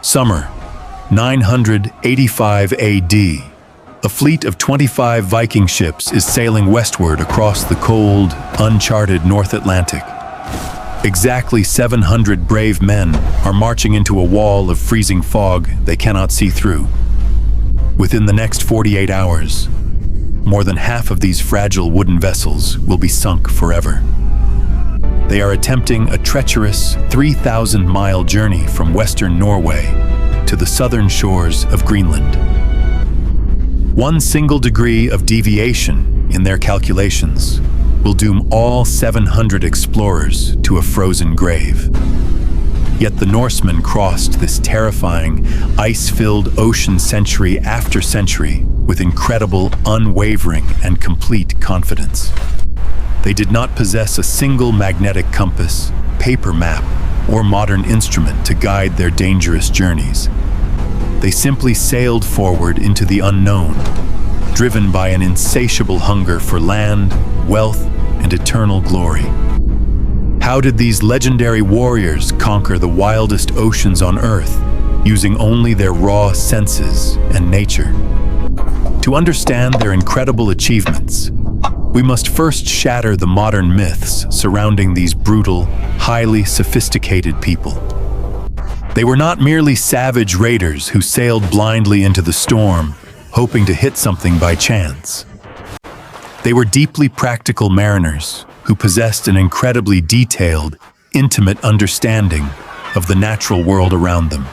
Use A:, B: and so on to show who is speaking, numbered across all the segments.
A: Summer, 985 AD. A fleet of 25 Viking ships is sailing westward across the cold, uncharted North Atlantic. Exactly 700 brave men are marching into a wall of freezing fog they cannot see through. Within the next 48 hours, more than half of these fragile wooden vessels will be sunk forever. They are attempting a treacherous 3,000-mile journey from western Norway to the southern shores of Greenland. One single degree of deviation in their calculations will doom all 700 explorers to a frozen grave. Yet the Norsemen crossed this terrifying, ice-filled ocean century after century with incredible, unwavering, and complete confidence. They did not possess a single magnetic compass, paper map, or modern instrument to guide their dangerous journeys. They simply sailed forward into the unknown, driven by an insatiable hunger for land, wealth, and eternal glory. How did these legendary warriors conquer the wildest oceans on Earth, using only their raw senses and nature? To understand their incredible achievements, we must first shatter the modern myths surrounding these brutal, highly sophisticated people. They were not merely savage raiders who sailed blindly into the storm, hoping to hit something by chance. They were deeply practical mariners who possessed an incredibly detailed, intimate understanding of the natural world around them.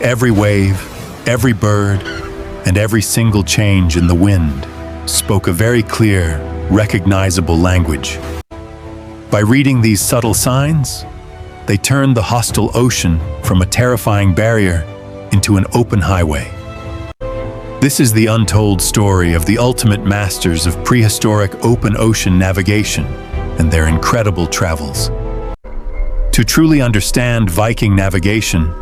A: Every wave, every bird, and every single change in the wind spoke a very clear, recognizable language. By reading these subtle signs, they turned the hostile ocean from a terrifying barrier into an open highway. This is the untold story of the ultimate masters of prehistoric open ocean navigation and their incredible travels. To truly understand Viking navigation,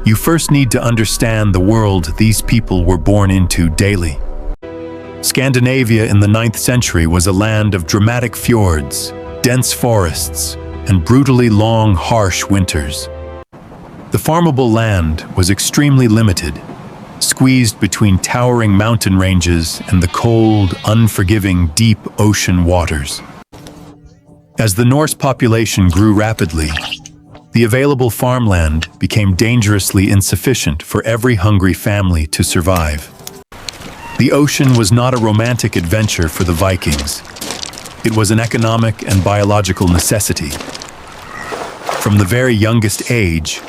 A: you first need to understand the world these people were born into daily. Scandinavia in the 9th century was a land of dramatic fjords, dense forests, and brutally long, harsh winters. The farmable land was extremely limited, squeezed between towering mountain ranges and the cold, unforgiving, deep ocean waters. As the Norse population grew rapidly, the available farmland became dangerously insufficient for every hungry family to survive. The ocean was not a romantic adventure for the Vikings. It was an economic and biological necessity. From the very youngest age,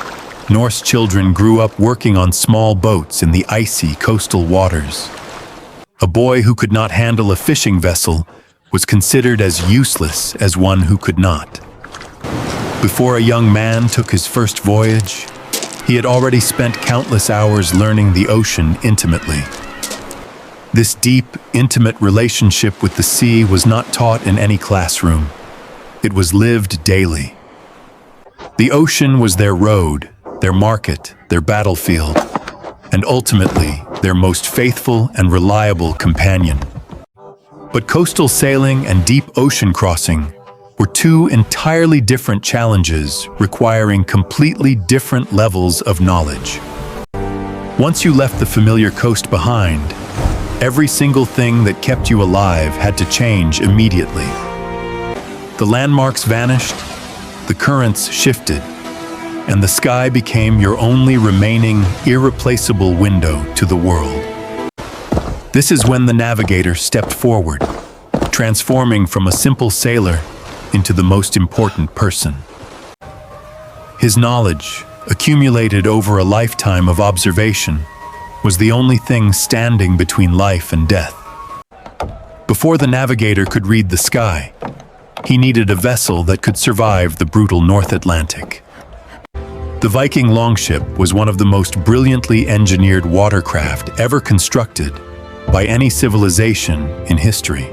A: Norse children grew up working on small boats in the icy coastal waters. A boy who could not handle a fishing vessel was considered as useless as one who could not. Before a young man took his first voyage, he had already spent countless hours learning the ocean intimately. This deep, intimate relationship with the sea was not taught in any classroom. It was lived daily. The ocean was their road, their market, their battlefield, and ultimately their most faithful and reliable companion. But coastal sailing and deep ocean crossing were two entirely different challenges requiring completely different levels of knowledge. Once you left the familiar coast behind, every single thing that kept you alive had to change immediately. The landmarks vanished, the currents shifted, and the sky became your only remaining, irreplaceable window to the world. This is when the Navigator stepped forward, transforming from a simple sailor into the most important person. His knowledge, accumulated over a lifetime of observation, was the only thing standing between life and death. Before the Navigator could read the sky, he needed a vessel that could survive the brutal North Atlantic. The Viking Longship was one of the most brilliantly engineered watercraft ever constructed by any civilization in history.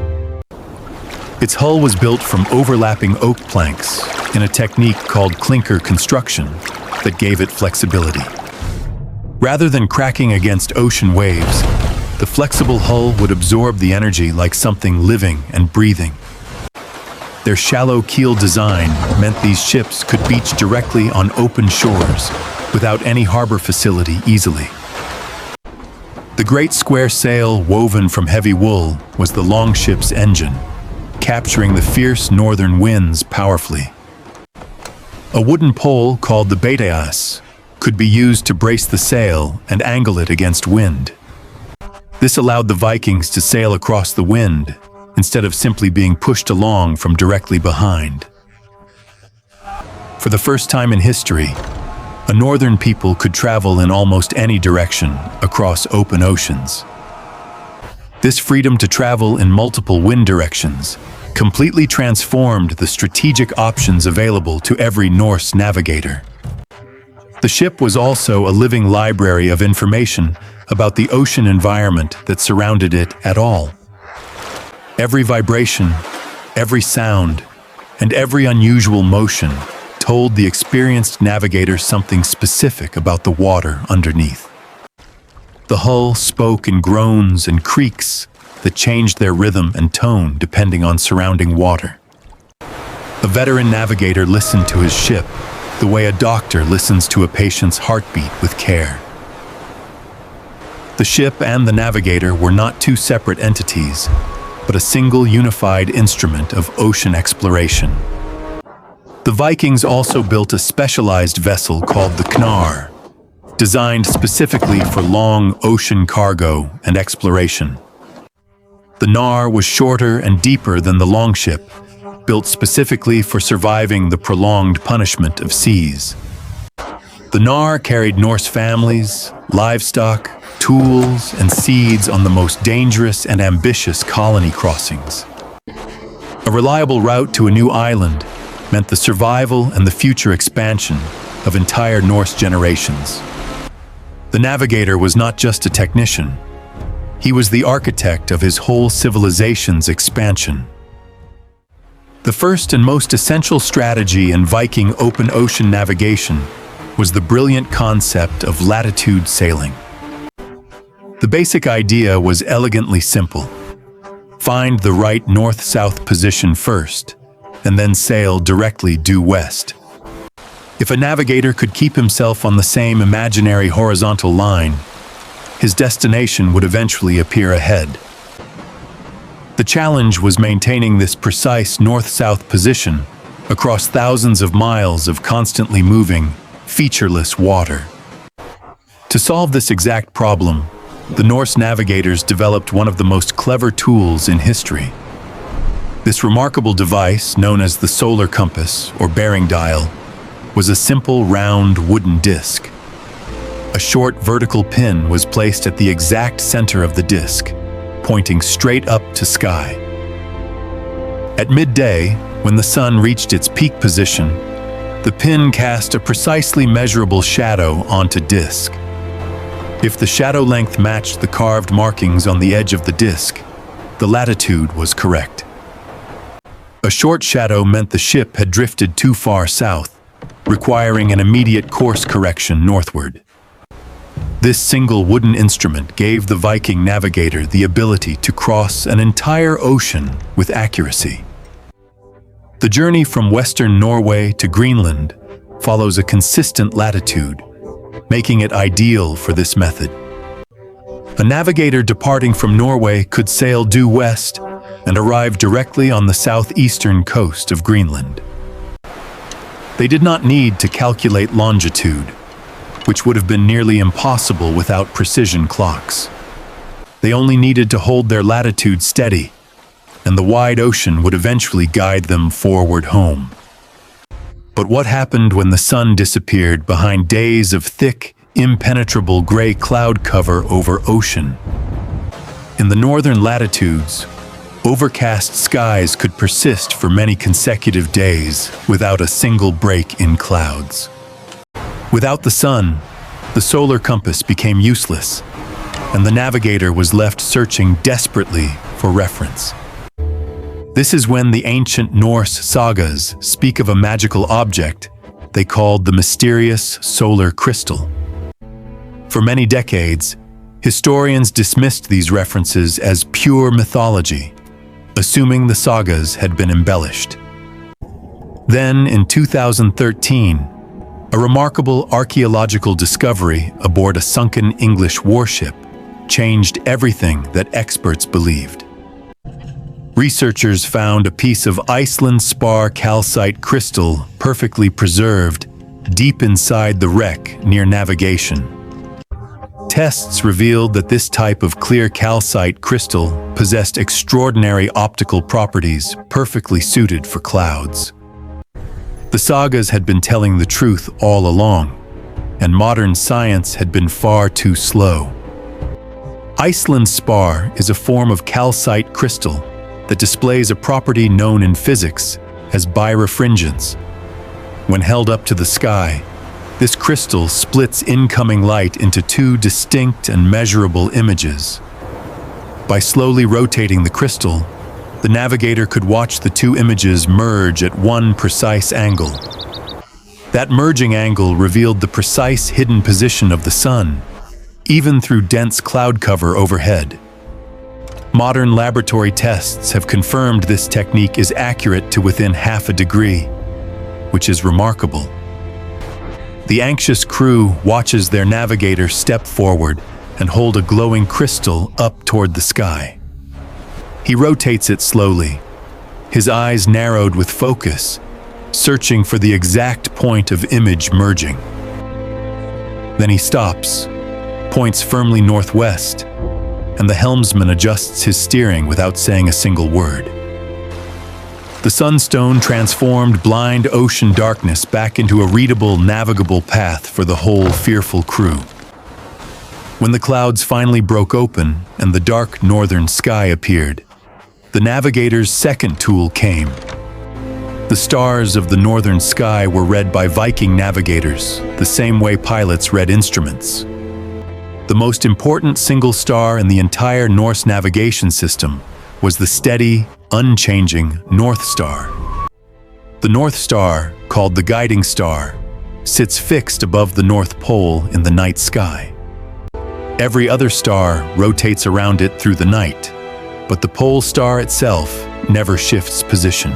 A: Its hull was built from overlapping oak planks in a technique called clinker construction that gave it flexibility. Rather than cracking against ocean waves, the flexible hull would absorb the energy like something living and breathing. Their shallow keel design meant these ships could beach directly on open shores, without any harbor facility easily. The great square sail woven from heavy wool was the Longship's engine, capturing the fierce northern winds powerfully. A wooden pole called the bateas could be used to brace the sail and angle it against wind. This allowed the Vikings to sail across the wind instead of simply being pushed along from directly behind. For the first time in history, a northern people could travel in almost any direction across open oceans. This freedom to travel in multiple wind directions completely transformed the strategic options available to every Norse navigator. The ship was also a living library of information about the ocean environment that surrounded it at all. Every vibration, every sound, and every unusual motion told the experienced navigator something specific about the water underneath. The hull spoke in groans and creaks that changed their rhythm and tone depending on surrounding water. A veteran navigator listened to his ship the way a doctor listens to a patient's heartbeat with care. The ship and the navigator were not two separate entities, but a single unified instrument of ocean exploration. The Vikings also built a specialized vessel called the Knar, designed specifically for long ocean cargo and exploration. The Knar was shorter and deeper than the Longship, built specifically for surviving the prolonged punishment of seas. The Knar carried Norse families, livestock, tools, and seeds on the most dangerous and ambitious colony crossings. A reliable route to a new island meant the survival and the future expansion of entire Norse generations. The navigator was not just a technician. He was the architect of his whole civilization's expansion. The first and most essential strategy in Viking open ocean navigation was the brilliant concept of latitude sailing. The basic idea was elegantly simple. Find the right north-south position first, and then sail directly due west. If a navigator could keep himself on the same imaginary horizontal line, his destination would eventually appear ahead. The challenge was maintaining this precise north-south position across thousands of miles of constantly moving, featureless water. To solve this exact problem, the Norse navigators developed one of the most clever tools in history. This remarkable device, known as the solar compass or bearing dial, was a simple round wooden disc. A short vertical pin was placed at the exact center of the disc, pointing straight up to sky. At midday, when the sun reached its peak position, the pin cast a precisely measurable shadow onto disc. If the shadow length matched the carved markings on the edge of the disc, the latitude was correct. A short shadow meant the ship had drifted too far south, requiring an immediate course correction northward. This single wooden instrument gave the Viking navigator the ability to cross an entire ocean with accuracy. The journey from western Norway to Greenland follows a consistent latitude, making it ideal for this method. A navigator departing from Norway could sail due west and arrive directly on the southeastern coast of Greenland. They did not need to calculate longitude, which would have been nearly impossible without precision clocks. They only needed to hold their latitude steady, and the wide ocean would eventually guide them forward home. But what happened when the sun disappeared behind days of thick, impenetrable gray cloud cover over ocean? In the northern latitudes, overcast skies could persist for many consecutive days without a single break in clouds. Without the sun, the solar compass became useless, and the navigator was left searching desperately for reference. This is when the ancient Norse sagas speak of a magical object they called the mysterious solar crystal. For many decades, historians dismissed these references as pure mythology, assuming the sagas had been embellished. Then, in 2013, A remarkable archaeological discovery aboard a sunken English warship changed everything that experts believed. Researchers found a piece of Iceland spar calcite crystal perfectly preserved deep inside the wreck near navigation. Tests revealed that this type of clear calcite crystal possessed extraordinary optical properties perfectly suited for clouds. The sagas had been telling the truth all along, and modern science had been far too slow. Iceland spar is a form of calcite crystal that displays a property known in physics as birefringence. When held up to the sky, this crystal splits incoming light into two distinct and measurable images. By slowly rotating the crystal, the navigator could watch the two images merge at one precise angle. That merging angle revealed the precise hidden position of the sun, even through dense cloud cover overhead. Modern laboratory tests have confirmed this technique is accurate to within half a degree, which is remarkable. The anxious crew watches their navigator step forward and hold a glowing crystal up toward the sky. He rotates it slowly, his eyes narrowed with focus, searching for the exact point of image merging. Then he stops, points firmly northwest, and the helmsman adjusts his steering without saying a single word. The Sunstone transformed blind ocean darkness back into a readable, navigable path for the whole fearful crew. When the clouds finally broke open and the dark northern sky appeared, the navigator's second tool came. The stars of the northern sky were read by Viking navigators, the same way pilots read instruments. The most important single star in the entire Norse navigation system was the steady, unchanging North Star. The North Star, called the guiding star, sits fixed above the North Pole in the night sky. Every other star rotates around it through the night, but the pole star itself never shifts position.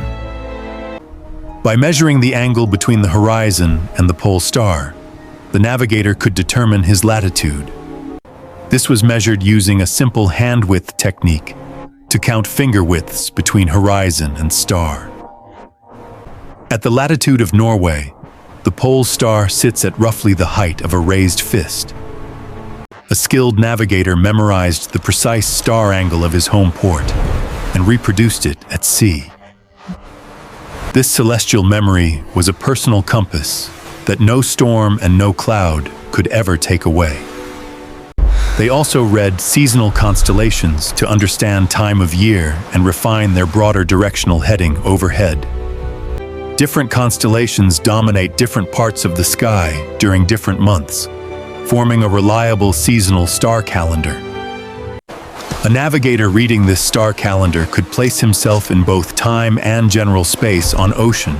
A: By measuring the angle between the horizon and the pole star, the navigator could determine his latitude. This was measured using a simple hand-width technique to count finger widths between horizon and star. At the latitude of Norway, the pole star sits at roughly the height of a raised fist. A skilled navigator memorized the precise star angle of his home port and reproduced it at sea. This celestial memory was a personal compass that no storm and no cloud could ever take away. They also read seasonal constellations to understand time of year and refine their broader directional heading overhead. Different constellations dominate different parts of the sky during different months, forming a reliable seasonal star calendar. A navigator reading this star calendar could place himself in both time and general space on ocean.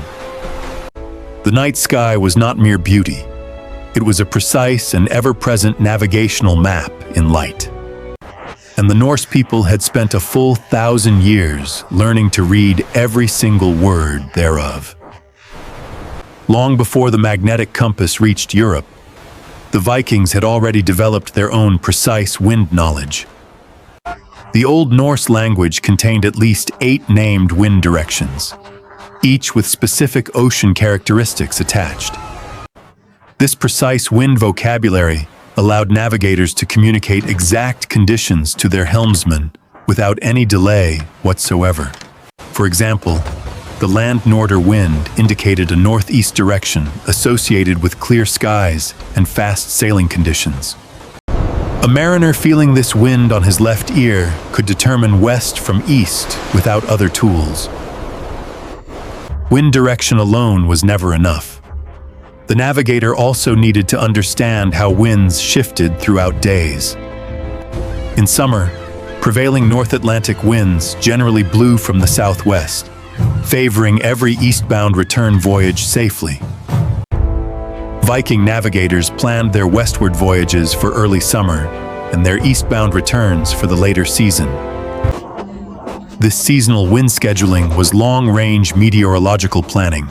A: The night sky was not mere beauty. It was a precise and ever-present navigational map in light. And the Norse people had spent a full 1,000 years learning to read every single word thereof. Long before the magnetic compass reached Europe, the Vikings had already developed their own precise wind knowledge. The Old Norse language contained at least 8 named wind directions, each with specific ocean characteristics attached. This precise wind vocabulary allowed navigators to communicate exact conditions to their helmsmen without any delay whatsoever. For example, the land norder wind indicated a northeast direction associated with clear skies and fast sailing conditions. A mariner feeling this wind on his left ear could determine west from east without other tools. Wind direction alone was never enough. The navigator also needed to understand how winds shifted throughout days. In summer, prevailing North Atlantic winds generally blew from the southwest, favoring every eastbound return voyage safely. Viking navigators planned their westward voyages for early summer and their eastbound returns for the later season. This seasonal wind scheduling was long-range meteorological planning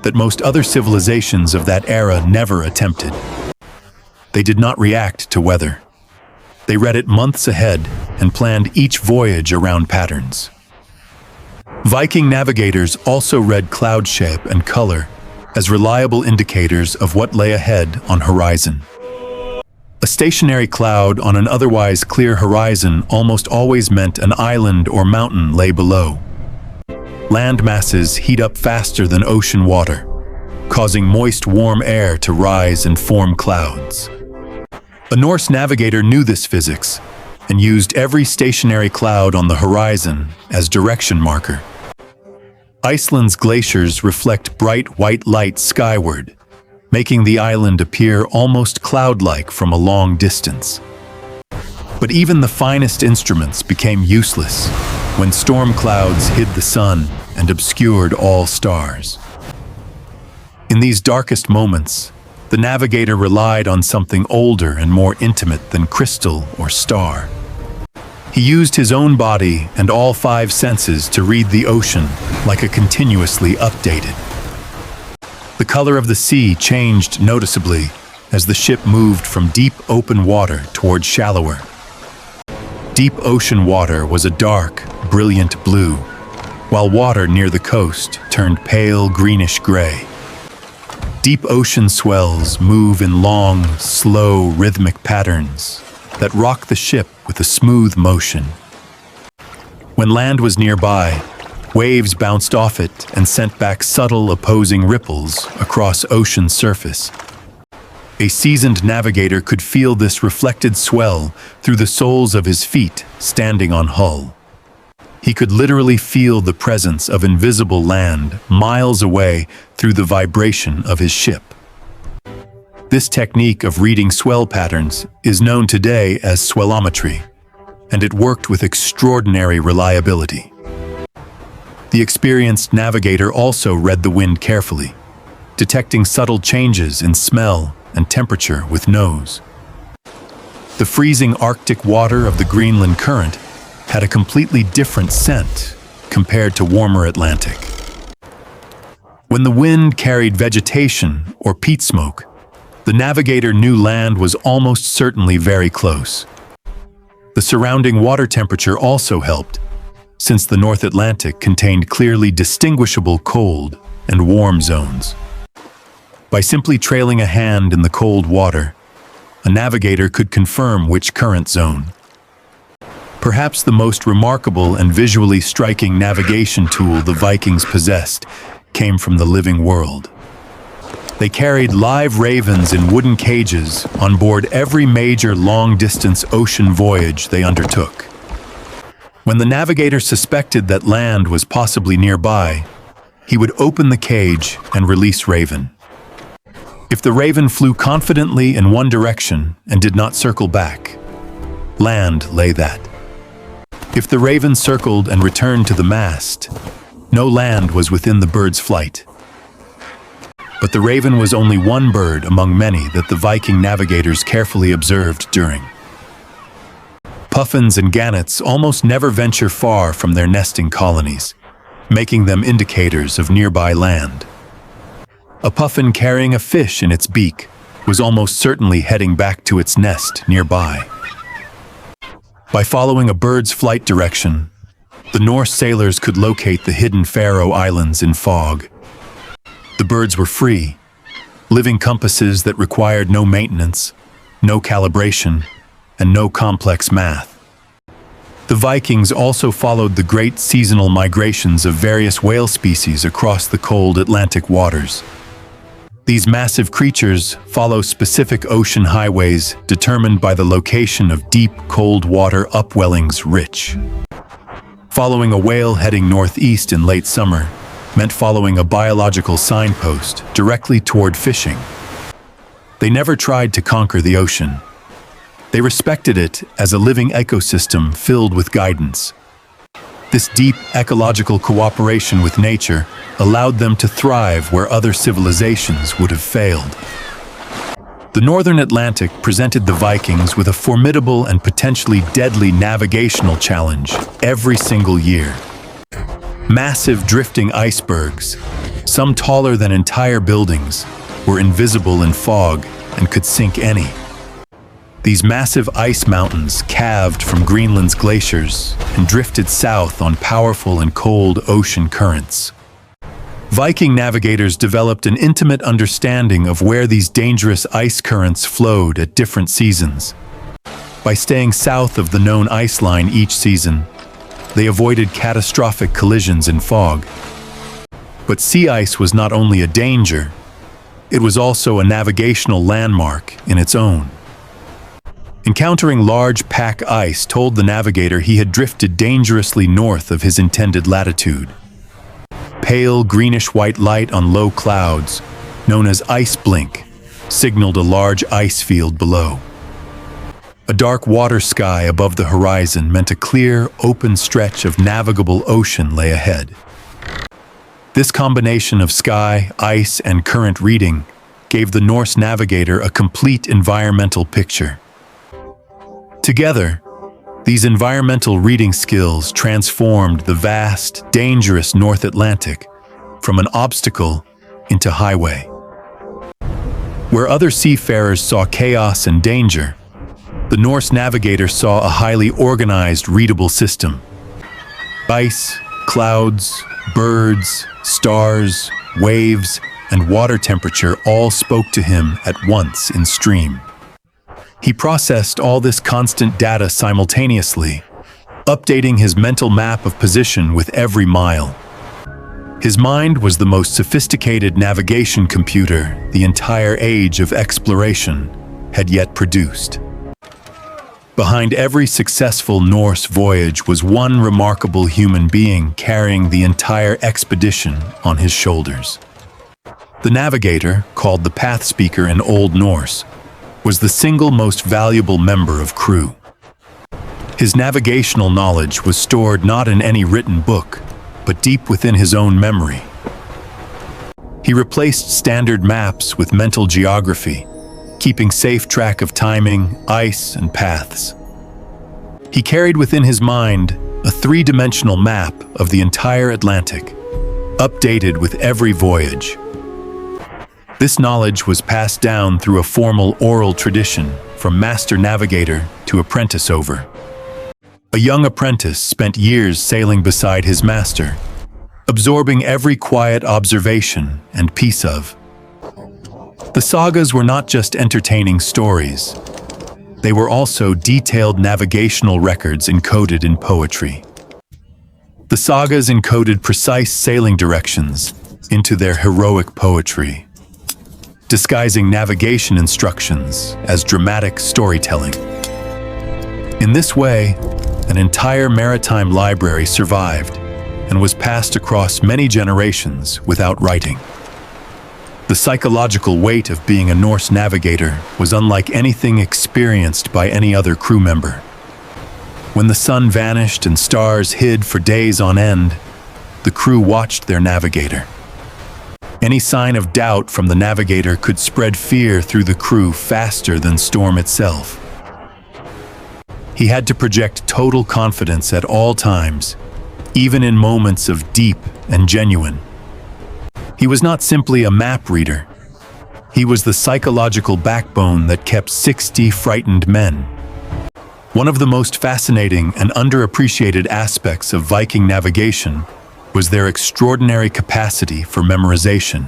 A: that most other civilizations of that era never attempted. They did not react to weather. They read it months ahead and planned each voyage around patterns. Viking navigators also read cloud shape and color as reliable indicators of what lay ahead on horizon. A stationary cloud on an otherwise clear horizon almost always meant an island or mountain lay below. Land masses heat up faster than ocean water, causing moist, warm air to rise and form clouds. A Norse navigator knew this physics and used every stationary cloud on the horizon as direction marker. Iceland's glaciers reflect bright white light skyward, making the island appear almost cloud-like from a long distance. But even the finest instruments became useless when storm clouds hid the sun and obscured all stars. In these darkest moments, the navigator relied on something older and more intimate than crystal or star. He used his own body and all five senses to read the ocean like a continuously updated. The color of the sea changed noticeably as the ship moved from deep open water toward shallower. Deep ocean water was a dark, brilliant blue, while water near the coast turned pale greenish-gray. Deep ocean swells move in long, slow, rhythmic patterns that rock the ship with a smooth motion. When land was nearby, waves bounced off it and sent back subtle opposing ripples across ocean surface. A seasoned navigator could feel this reflected swell through the soles of his feet standing on hull. He could literally feel the presence of invisible land miles away through the vibration of his ship. This technique of reading swell patterns is known today as swellometry, and it worked with extraordinary reliability. The experienced navigator also read the wind carefully, detecting subtle changes in smell and temperature with nose. The freezing Arctic water of the Greenland current had a completely different scent compared to warmer Atlantic. When the wind carried vegetation or peat smoke, the navigator knew land was almost certainly very close. The surrounding water temperature also helped, since the North Atlantic contained clearly distinguishable cold and warm zones. By simply trailing a hand in the cold water, a navigator could confirm which current zone. Perhaps the most remarkable and visually striking navigation tool the Vikings possessed came from the living world. They carried live ravens in wooden cages on board every major long-distance ocean voyage they undertook. When the navigator suspected that land was possibly nearby, he would open the cage and release Raven. If the Raven flew confidently in one direction and did not circle back, land lay that. If the Raven circled and returned to the mast, no land was within the bird's flight. But the Raven was only one bird among many that the Viking navigators carefully observed during. Puffins and gannets almost never venture far from their nesting colonies, making them indicators of nearby land. A puffin carrying a fish in its beak was almost certainly heading back to its nest nearby. By following a bird's flight direction, the Norse sailors could locate the hidden Faroe Islands in fog. The birds were free, living compasses that required no maintenance, no calibration, and no complex math. The Vikings also followed the great seasonal migrations of various whale species across the cold Atlantic waters. These massive creatures follow specific ocean highways determined by the location of deep, cold water upwellings rich. Following a whale heading northeast in late summer meant following a biological signpost directly toward fishing. They never tried to conquer the ocean. They respected it as a living ecosystem filled with guidance. This deep ecological cooperation with nature allowed them to thrive where other civilizations would have failed. The northern Atlantic presented the Vikings with a formidable and potentially deadly navigational challenge every single year. Massive drifting icebergs, Some taller than entire buildings, were invisible in fog and could sink any. These massive ice mountains calved from Greenland's glaciers and drifted south on powerful and cold ocean currents. Viking navigators developed an intimate understanding of where these dangerous ice currents flowed at different seasons. By staying south of the known ice line each season, they avoided catastrophic collisions in fog. But sea ice was not only a danger, it was also a navigational landmark in its own. Encountering large pack ice told the navigator he had drifted dangerously north of his intended latitude. Pale greenish-white light on low clouds, known as ice blink, signaled a large ice field below. A dark water sky above the horizon meant a clear, open stretch of navigable ocean lay ahead. This combination of sky, ice, and current reading gave the Norse navigator a complete environmental picture. Together, these environmental reading skills transformed the vast, dangerous North Atlantic from an obstacle into highway. Where other seafarers saw chaos and danger, the Norse navigator saw a highly organized, readable system. Ice, clouds, birds, stars, waves, and water temperature all spoke to him at once in stream. He processed all this constant data simultaneously, updating his mental map of position with every mile. His mind was the most sophisticated navigation computer the entire age of exploration had yet produced. Behind every successful Norse voyage was one remarkable human being carrying the entire expedition on his shoulders. The navigator, called the path speaker in Old Norse, was the single most valuable member of crew. His navigational knowledge was stored not in any written book, but deep within his own memory. He replaced standard maps with mental geography, keeping safe track of timing, ice, and paths. He carried within his mind a three-dimensional map of the entire Atlantic, updated with every voyage. This knowledge was passed down through a formal oral tradition from master navigator to apprentice over. A young apprentice spent years sailing beside his master, absorbing every quiet observation and piece of. The sagas were not just entertaining stories. They were also detailed navigational records encoded in poetry. The sagas encoded precise sailing directions into their heroic poetry, disguising navigation instructions as dramatic storytelling. In this way, an entire maritime library survived and was passed across many generations without writing. The psychological weight of being a Norse navigator was unlike anything experienced by any other crew member. When the sun vanished and stars hid for days on end, the crew watched their navigator. Any sign of doubt from the navigator could spread fear through the crew faster than storm itself. He had to project total confidence at all times, even in moments of deep and genuine. He was not simply a map reader. He was the psychological backbone that kept 60 frightened men. One of the most fascinating and underappreciated aspects of Viking navigation was their extraordinary capacity for memorization.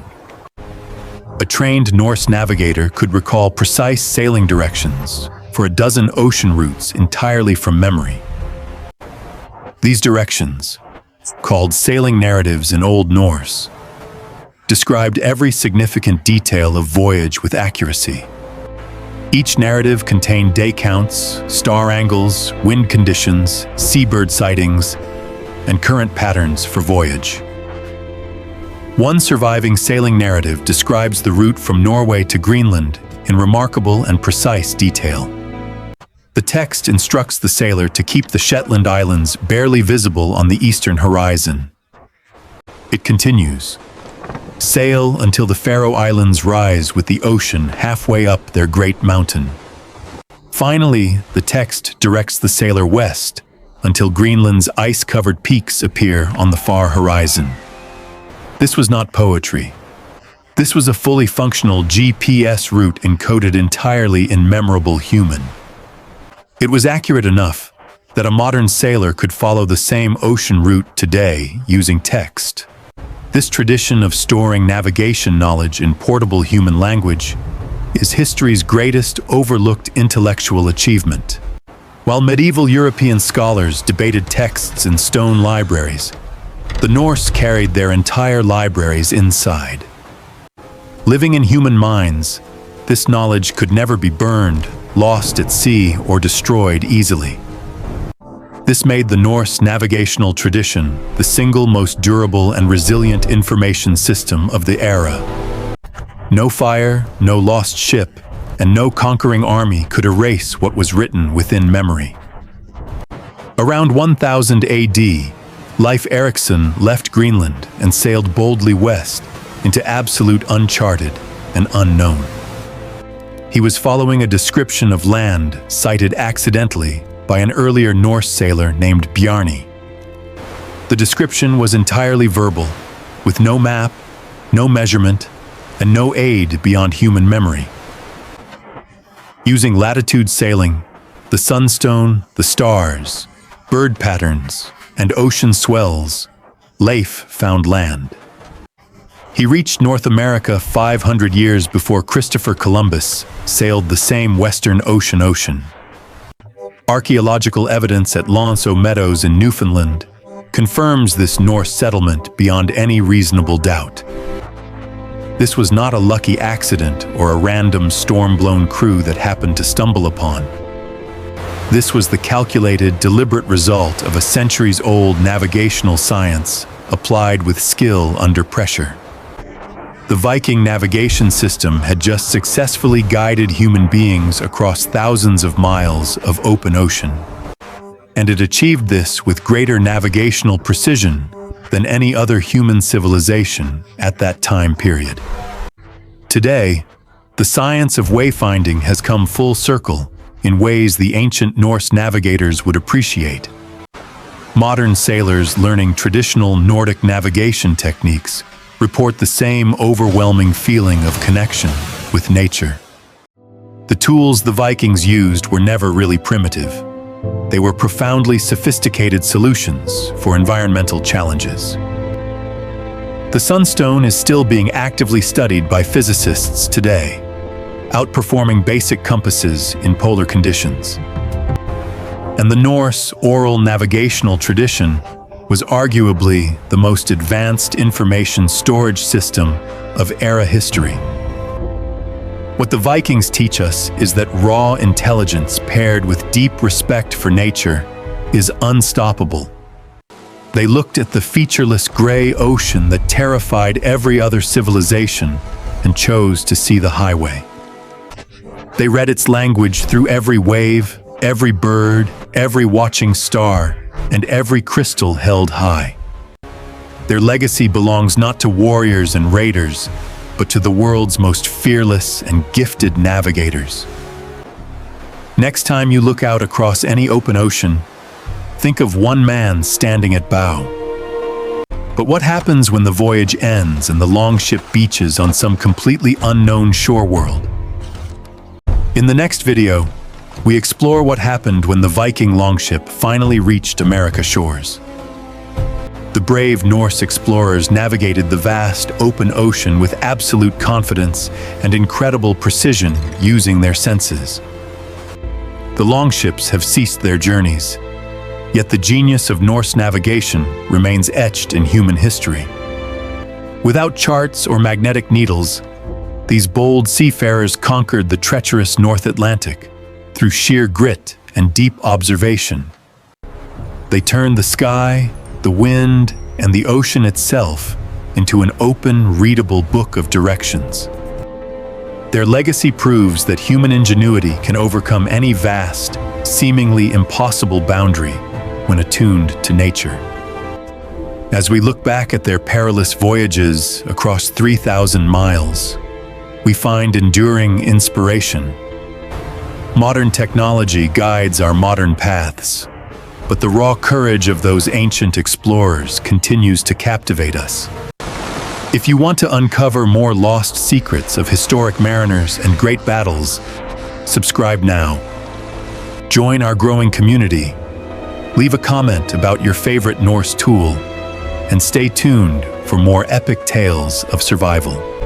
A: A trained Norse navigator could recall precise sailing directions for a dozen ocean routes entirely from memory. These directions, called sailing narratives in Old Norse, described every significant detail of voyage with accuracy. Each narrative contained day counts, star angles, wind conditions, seabird sightings, and current patterns for voyage. One surviving sailing narrative describes the route from Norway to Greenland in remarkable and precise detail. The text instructs the sailor to keep the Shetland Islands barely visible on the eastern horizon. It continues, "Sail until the Faroe Islands rise with the ocean halfway up their great mountain." Finally, the text directs the sailor west until Greenland's ice-covered peaks appear on the far horizon. This was not poetry. This was a fully functional GPS route encoded entirely in memorable human. It was accurate enough that a modern sailor could follow the same ocean route today using text. This tradition of storing navigation knowledge in portable human language is history's greatest overlooked intellectual achievement. While medieval European scholars debated texts in stone libraries, the Norse carried their entire libraries inside. Living in human minds, this knowledge could never be burned, lost at sea, or destroyed easily. This made the Norse navigational tradition the single most durable and resilient information system of the era. No fire, no lost ship, and no conquering army could erase what was written within memory. Around 1000 AD, Leif Eriksson left Greenland and sailed boldly west into absolute uncharted and unknown. He was following a description of land cited accidentally by an earlier Norse sailor named Bjarni. The description was entirely verbal, with no map, no measurement, and no aid beyond human memory. Using latitude sailing, the Sunstone, the stars, bird patterns, and ocean swells, Leif found land. He reached North America 500 years before Christopher Columbus sailed the same Western Ocean. Archaeological evidence at Longship Meadows in Newfoundland confirms this Norse settlement beyond any reasonable doubt. This was not a lucky accident or a random storm-blown crew that happened to stumble upon. This was the calculated, deliberate result of a centuries-old navigational science applied with skill under pressure. The Viking navigation system had just successfully guided human beings across thousands of miles of open ocean. And it achieved this with greater navigational precision than any other human civilization at that time period. Today, the science of wayfinding has come full circle in ways the ancient Norse navigators would appreciate. Modern sailors learning traditional Nordic navigation techniques report the same overwhelming feeling of connection with nature. The tools the Vikings used were never really primitive. They were profoundly sophisticated solutions for environmental challenges. The Sunstone is still being actively studied by physicists today, outperforming basic compasses in polar conditions. And the Norse oral navigational tradition was arguably the most advanced information storage system of era history. What the Vikings teach us is that raw intelligence paired with deep respect for nature is unstoppable. They looked at the featureless gray ocean that terrified every other civilization and chose to see the highway. They read its language through every wave, every bird, every watching star, and every crystal held high. Their legacy belongs not to warriors and raiders, but to the world's most fearless and gifted navigators. Next time you look out across any open ocean, think of one man standing at bow. But what happens when the voyage ends and the Longship beaches on some completely unknown shore world? In the next video, we explore what happened when the Viking Longship finally reached America shores. The brave Norse explorers navigated the vast open ocean with absolute confidence and incredible precision using their senses. The Longships have ceased their journeys, yet the genius of Norse navigation remains etched in human history. Without charts or magnetic needles, these bold seafarers conquered the treacherous North Atlantic through sheer grit and deep observation. They turned the sky, the wind, and the ocean itself into an open, readable book of directions. Their legacy proves that human ingenuity can overcome any vast, seemingly impossible boundary when attuned to nature. As we look back at their perilous voyages across 3,000 miles, we find enduring inspiration. Modern technology guides our modern paths, but the raw courage of those ancient explorers continues to captivate us. If you want to uncover more lost secrets of historic mariners and great battles, subscribe now. Join our growing community. Leave a comment about your favorite Norse tool, and stay tuned for more epic tales of survival.